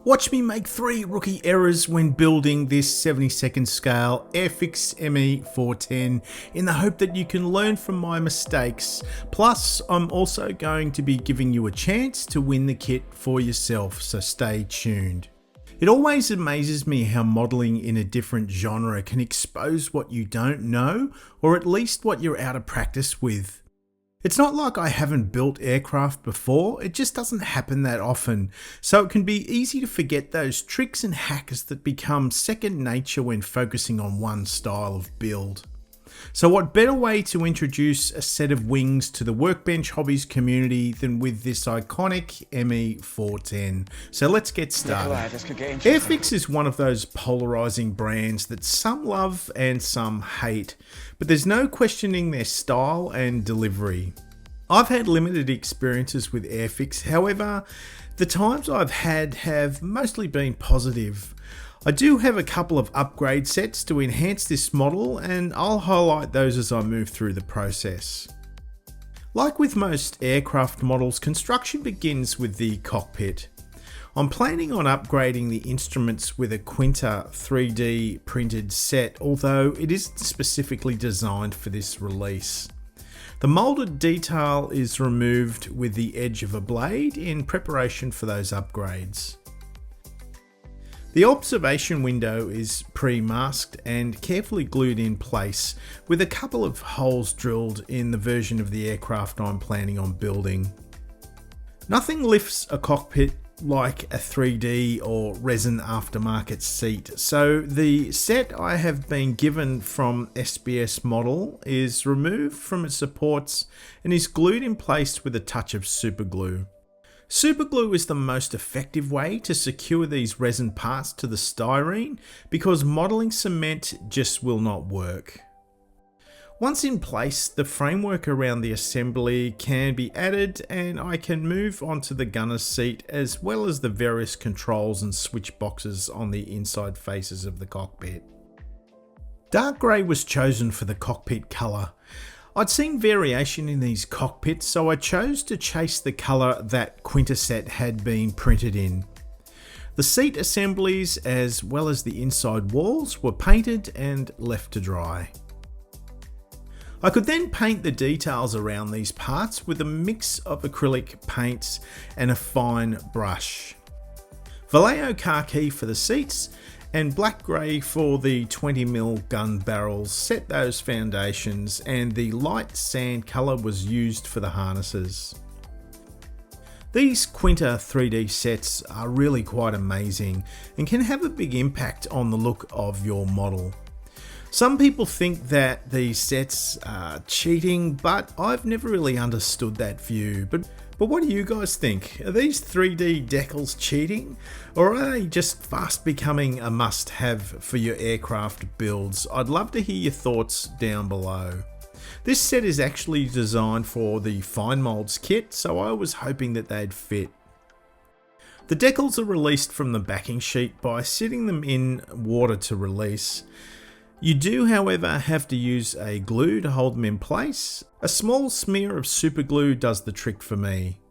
Watch me make 3 rookie errors when building this 72nd scale AIRFIX Me410 in the hope that you can learn from my mistakes. Plus, I'm also going to be giving you a chance to win the kit for yourself, so stay tuned. It always amazes me how modelling in a different genre can expose what you don't know, or at least what you're out of practice with. It's not like I haven't built aircraft before, it just doesn't happen that often, so it can be easy to forget those tricks and hacks that become second nature when focusing on one style of build. So what better way to introduce a set of wings to the workbench hobbies community than with this iconic Me410. So let's get started. AIRFIX is one of those polarizing brands that some love and some hate, but there's no questioning their style and delivery. I've had limited experiences with AIRFIX, however, the times I've had have mostly been positive. I do have a couple of upgrade sets to enhance this model, and I'll highlight those as I move through the process. Like with most aircraft models, construction begins with the cockpit. I'm planning on upgrading the instruments with a Quinta 3D printed set, although it isn't specifically designed for this release. The moulded detail is removed with the edge of a blade in preparation for those upgrades. The observation window is pre-masked and carefully glued in place, with a couple of holes drilled in the version of the aircraft I'm planning on building. Nothing lifts a cockpit like a 3D or resin aftermarket seat, so the set I have been given from SBS model is removed from its supports and is glued in place with a touch of super glue. Super glue is the most effective way to secure these resin parts to the styrene because modelling cement just will not work. Once in place, the framework around the assembly can be added and I can move onto the gunner's seat as well as the various controls and switch boxes on the inside faces of the cockpit. Dark grey was chosen for the cockpit colour. I'd seen variation in these cockpits, so I chose to chase the colour that Quinta set had been printed in. The seat assemblies as well as the inside walls were painted and left to dry. I could then paint the details around these parts with a mix of acrylic paints and a fine brush. Vallejo khaki for the seats and black grey for the 20mm gun barrels set those foundations, and the light sand colour was used for the harnesses. These Quinta 3D sets are really quite amazing and can have a big impact on the look of your model. Some people think that these sets are cheating, but I've never really understood that view. But what do you guys think? Are these 3D decals cheating? Or are they just fast becoming a must-have for your aircraft builds? I'd love to hear your thoughts down below. This set is actually designed for the fine molds kit, so I was hoping that they'd fit. The decals are released from the backing sheet by sitting them in water to release. You do, however, have to use a glue to hold them in place. A small smear of super glue does the trick for me.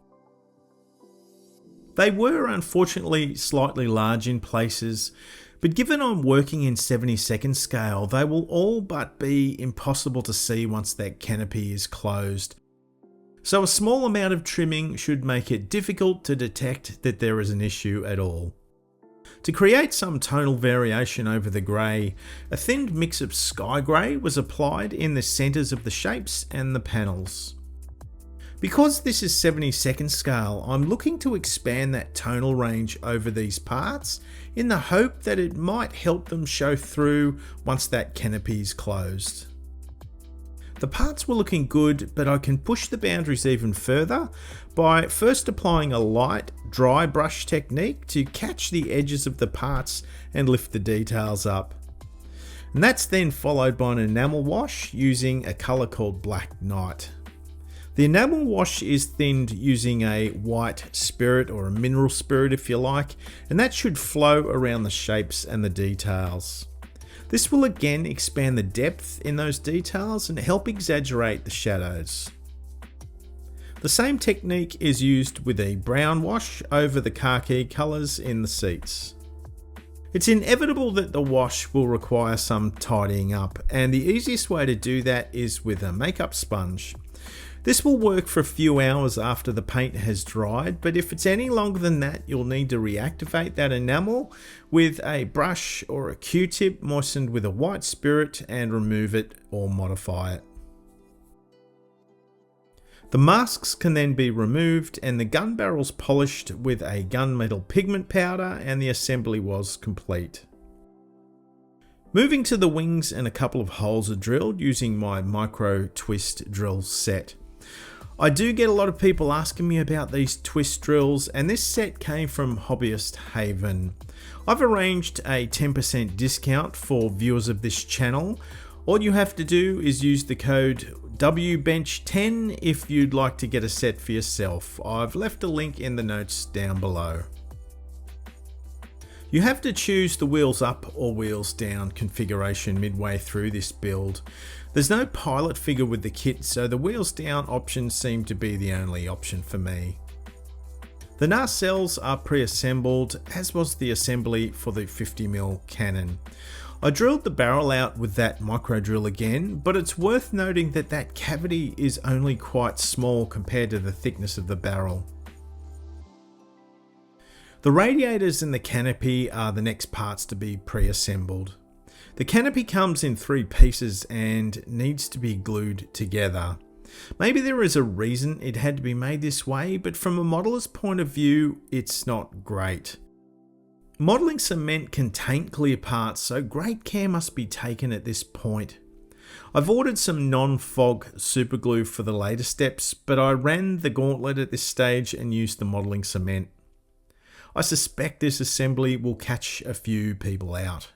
They were unfortunately slightly large in places, but given I'm working in 72nd scale, they will all but be impossible to see once that canopy is closed. So a small amount of trimming should make it difficult to detect that there is an issue at all. To create some tonal variation over the grey, a thinned mix of sky grey was applied in the centres of the shapes and the panels. Because this is 72nd scale, I'm looking to expand that tonal range over these parts in the hope that it might help them show through once that canopy is closed. The parts were looking good, but I can push the boundaries even further by first applying a light dry brush technique to catch the edges of the parts and lift the details up. And that's then followed by an enamel wash using a colour called Black Night. The enamel wash is thinned using a white spirit or a mineral spirit if you like, and that should flow around the shapes and the details. This will again expand the depth in those details and help exaggerate the shadows. The same technique is used with a brown wash over the khaki colours in the seats. It's inevitable that the wash will require some tidying up, and the easiest way to do that is with a makeup sponge. This will work for a few hours after the paint has dried, but if it's any longer than that, you'll need to reactivate that enamel with a brush or a Q-tip moistened with a white spirit and remove it or modify it. The masks can then be removed and the gun barrels polished with a gunmetal pigment powder, and the assembly was complete. Moving to the wings, and a couple of holes are drilled using my micro twist drill set. I do get a lot of people asking me about these twist drills, and this set came from Hobbyist Haven. I've arranged a 10% discount for viewers of this channel. All you have to do is use the code WBench10 if you'd like to get a set for yourself. I've left a link in the notes down below. You have to choose the wheels up or wheels down configuration midway through this build. There's no pilot figure with the kit, so the wheels down option seemed to be the only option for me. The Narcelles are pre-assembled, as was the assembly for the 50mm cannon. I drilled the barrel out with that micro drill again, but it's worth noting that that cavity is only quite small compared to the thickness of the barrel. The radiators and the canopy are the next parts to be pre-assembled. The canopy comes in 3 pieces and needs to be glued together. Maybe there is a reason it had to be made this way, but from a modeller's point of view, it's not great. Modelling cement can taint clear parts, so great care must be taken at this point. I've ordered some non-fog superglue for the later steps, but I ran the gauntlet at this stage and used the modelling cement. I suspect this assembly will catch a few people out.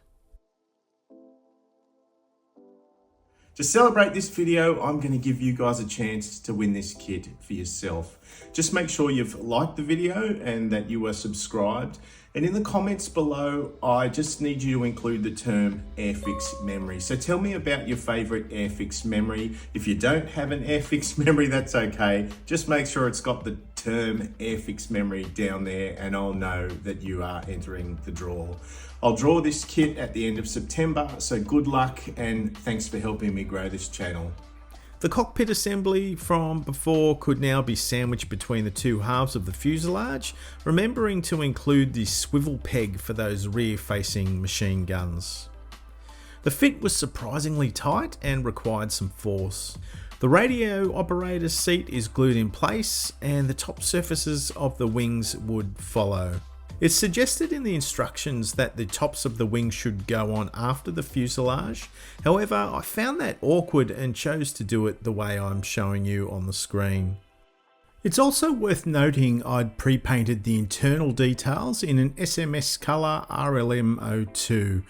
To celebrate this video, I'm going to give you guys a chance to win this kit for yourself. Just make sure you've liked the video and that you are subscribed. And in the comments below, I just need you to include the term AIRFIX memory. So tell me about your favorite AIRFIX memory. If you don't have an AIRFIX memory, that's okay. Just make sure it's got the term AIRFIX memory down there and I'll know that you are entering the draw. I'll draw this kit at the end of September, so good luck and thanks for helping me grow this channel. The cockpit assembly from before could now be sandwiched between the 2 halves of the fuselage, remembering to include the swivel peg for those rear-facing machine guns. The fit was surprisingly tight and required some force. The radio operator's seat is glued in place and the top surfaces of the wings would follow. It's suggested in the instructions that the tops of the wings should go on after the fuselage. However, I found that awkward and chose to do it the way I'm showing you on the screen. It's also worth noting I'd pre-painted the internal details in an SMS colour RLM02.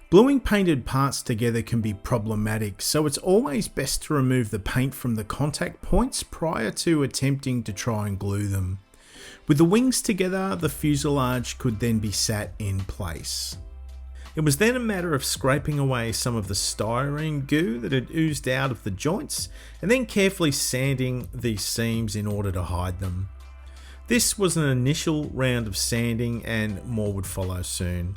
Gluing painted parts together can be problematic, so it's always best to remove the paint from the contact points prior to attempting to try and glue them. With the wings together, the fuselage could then be sat in place. It was then a matter of scraping away some of the styrene goo that had oozed out of the joints and then carefully sanding the seams in order to hide them. This was an initial round of sanding and more would follow soon.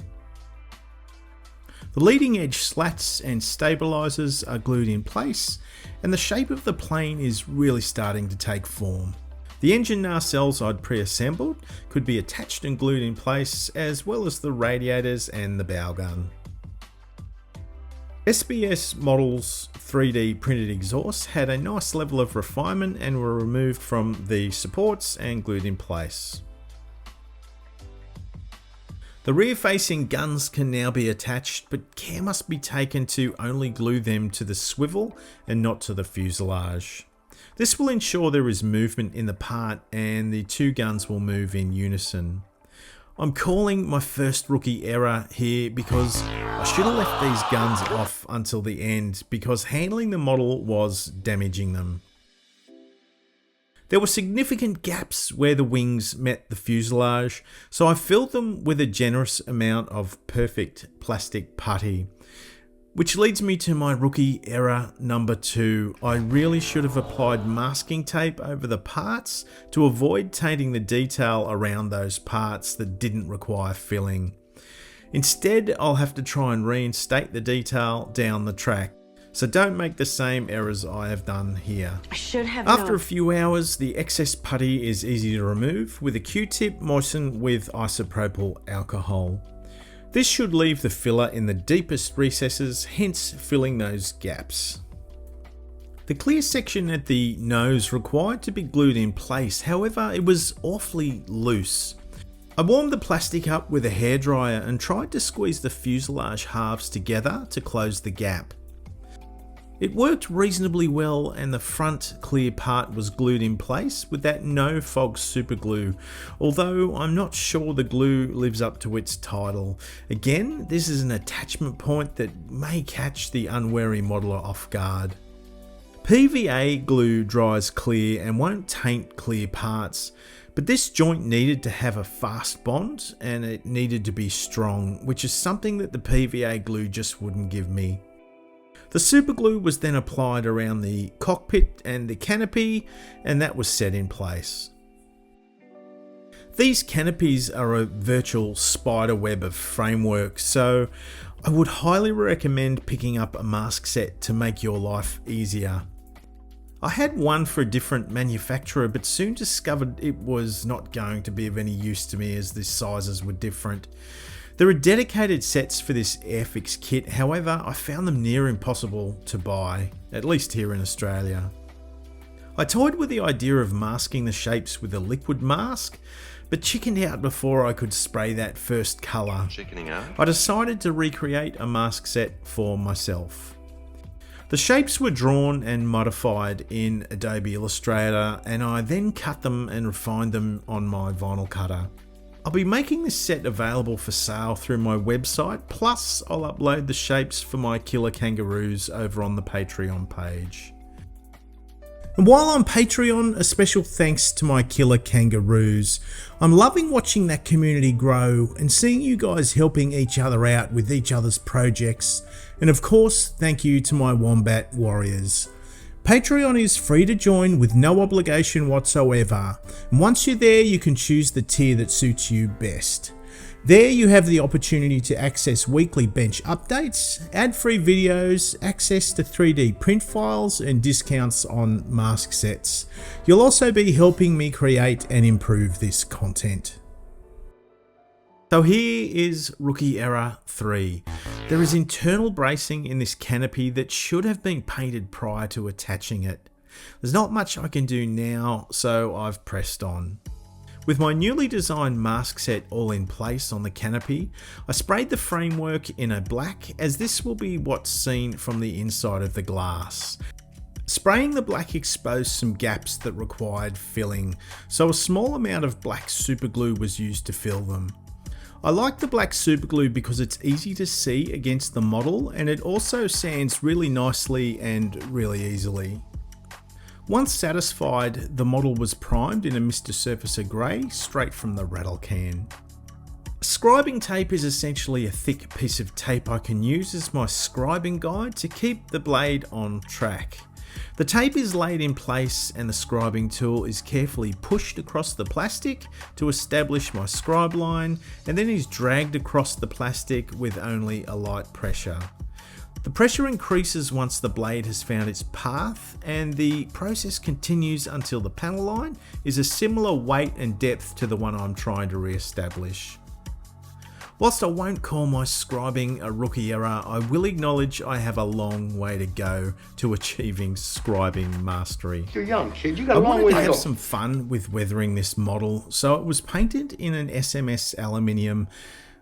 The leading edge slats and stabilisers are glued in place and the shape of the plane is really starting to take form. The engine nacelles I'd pre-assembled could be attached and glued in place, as well as the radiators and the bow gun. SBS Models 3D printed exhausts had a nice level of refinement and were removed from the supports and glued in place. The rear-facing guns can now be attached, but care must be taken to only glue them to the swivel and not to the fuselage. This will ensure there is movement in the part and the 2 guns will move in unison. I'm calling my first rookie error here because I should have left these guns off until the end because handling the model was damaging them. There were significant gaps where the wings met the fuselage, so I filled them with a generous amount of perfect plastic putty. Which leads me to my rookie error number 2. I really should have applied masking tape over the parts to avoid tainting the detail around those parts that didn't require filling. Instead, I'll have to try and reinstate the detail down the track. So don't make the same errors I have done here. After a few hours, the excess putty is easy to remove with a Q-tip moistened with isopropyl alcohol. This should leave the filler in the deepest recesses, hence filling those gaps. The clear section at the nose required to be glued in place, however it was awfully loose. I warmed the plastic up with a hairdryer and tried to squeeze the fuselage halves together to close the gap. It worked reasonably well and the front clear part was glued in place with that no fog super glue, although I'm not sure the glue lives up to its title. Again, this is an attachment point that may catch the unwary modeler off guard. PVA glue dries clear and won't taint clear parts, but this joint needed to have a fast bond and it needed to be strong, which is something that the PVA glue just wouldn't give me. The superglue was then applied around the cockpit and the canopy, and that was set in place. These canopies are a virtual spider web of framework, so I would highly recommend picking up a mask set to make your life easier. I had one for a different manufacturer, but soon discovered it was not going to be of any use to me as the sizes were different. There are dedicated sets for this AIRFIX kit, however I found them near impossible to buy, at least here in Australia. I toyed with the idea of masking the shapes with a liquid mask, but chickened out before I could spray that first colour. I decided to recreate a mask set for myself. The shapes were drawn and modified in Adobe Illustrator, and I then cut them and refined them on my vinyl cutter. I'll be making this set available for sale through my website, plus I'll upload the shapes for my killer kangaroos over on the Patreon page. And while on Patreon, a special thanks to my killer kangaroos. I'm loving watching that community grow and seeing you guys helping each other out with each other's projects. And of course, thank you to my wombat warriors. Patreon is free to join with no obligation whatsoever, and once you're there you can choose the tier that suits you best. There you have the opportunity to access weekly bench updates, ad-free videos, access to 3D print files and discounts on mask sets. You'll also be helping me create and improve this content. So here is rookie error 3. There is internal bracing in this canopy that should have been painted prior to attaching it. There's not much I can do now, so I've pressed on. With my newly designed mask set all in place on the canopy, I sprayed the framework in a black, as this will be what's seen from the inside of the glass. Spraying the black exposed some gaps that required filling, so a small amount of black superglue was used to fill them. I like the black superglue because it's easy to see against the model and it also sands really nicely and really easily. Once satisfied, the model was primed in a Mr. Surfacer Grey straight from the rattle can. Scribing tape is essentially a thick piece of tape I can use as my scribing guide to keep the blade on track. The tape is laid in place and the scribing tool is carefully pushed across the plastic to establish my scribe line, and then is dragged across the plastic with only a light pressure. The pressure increases once the blade has found its path, and the process continues until the panel line is a similar weight and depth to the one I'm trying to re-establish. Whilst I won't call my scribing a rookie error, I will acknowledge I have a long way to go to achieving scribing mastery. You're young, kid. You got a I long wanted way to to have go. some fun with weathering this model, so it was painted in an SMS aluminium,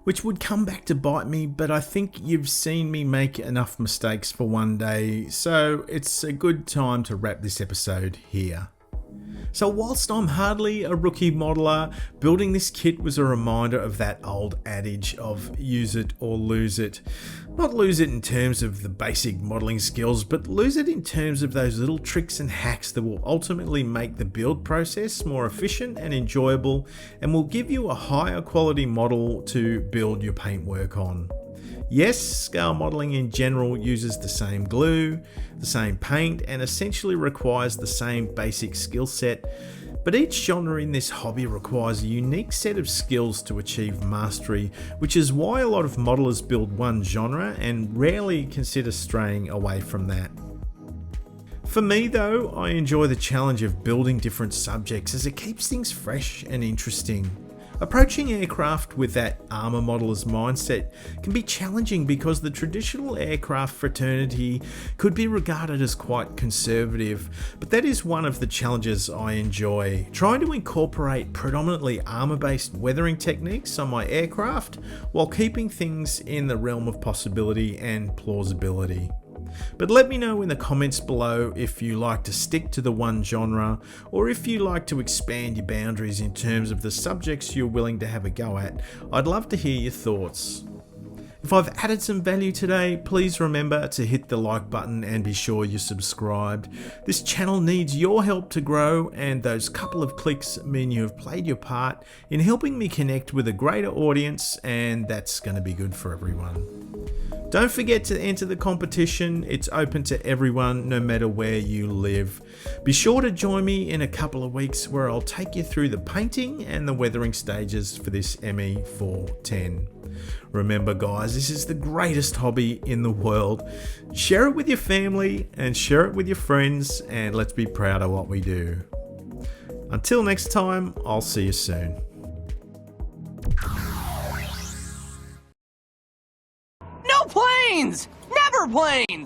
which would come back to bite me, but I think you've seen me make enough mistakes for one day, so it's a good time to wrap this episode here. So whilst I'm hardly a rookie modeler, building this kit was a reminder of that old adage of use it or lose it. Not lose it in terms of the basic modeling skills, but lose it in terms of those little tricks and hacks that will ultimately make the build process more efficient and enjoyable, and will give you a higher quality model to build your paintwork on. Yes, scale modelling in general uses the same glue, the same paint, and essentially requires the same basic skill set, but each genre in this hobby requires a unique set of skills to achieve mastery, which is why a lot of modelers build one genre and rarely consider straying away from that. For me though, I enjoy the challenge of building different subjects as it keeps things fresh and interesting. Approaching aircraft with that armour modeller's mindset can be challenging because the traditional aircraft fraternity could be regarded as quite conservative, but that is one of the challenges I enjoy. Trying to incorporate predominantly armour-based weathering techniques on my aircraft while keeping things in the realm of possibility and plausibility. But let me know in the comments below if you like to stick to the one genre or if you like to expand your boundaries in terms of the subjects you're willing to have a go at. I'd love to hear your thoughts. If I've added some value today, please remember to hit the like button and be sure you're subscribed. This channel needs your help to grow, and those couple of clicks mean you have played your part in helping me connect with a greater audience, and that's going to be good for everyone. Don't forget to enter the competition. It's open to everyone, no matter where you live. Be sure to join me in a couple of weeks where I'll take you through the painting and the weathering stages for this Me410. Remember guys, this is the greatest hobby in the world. Share it with your family and share it with your friends, and let's be proud of what we do. Until next time, I'll see you soon. No planes! Never planes!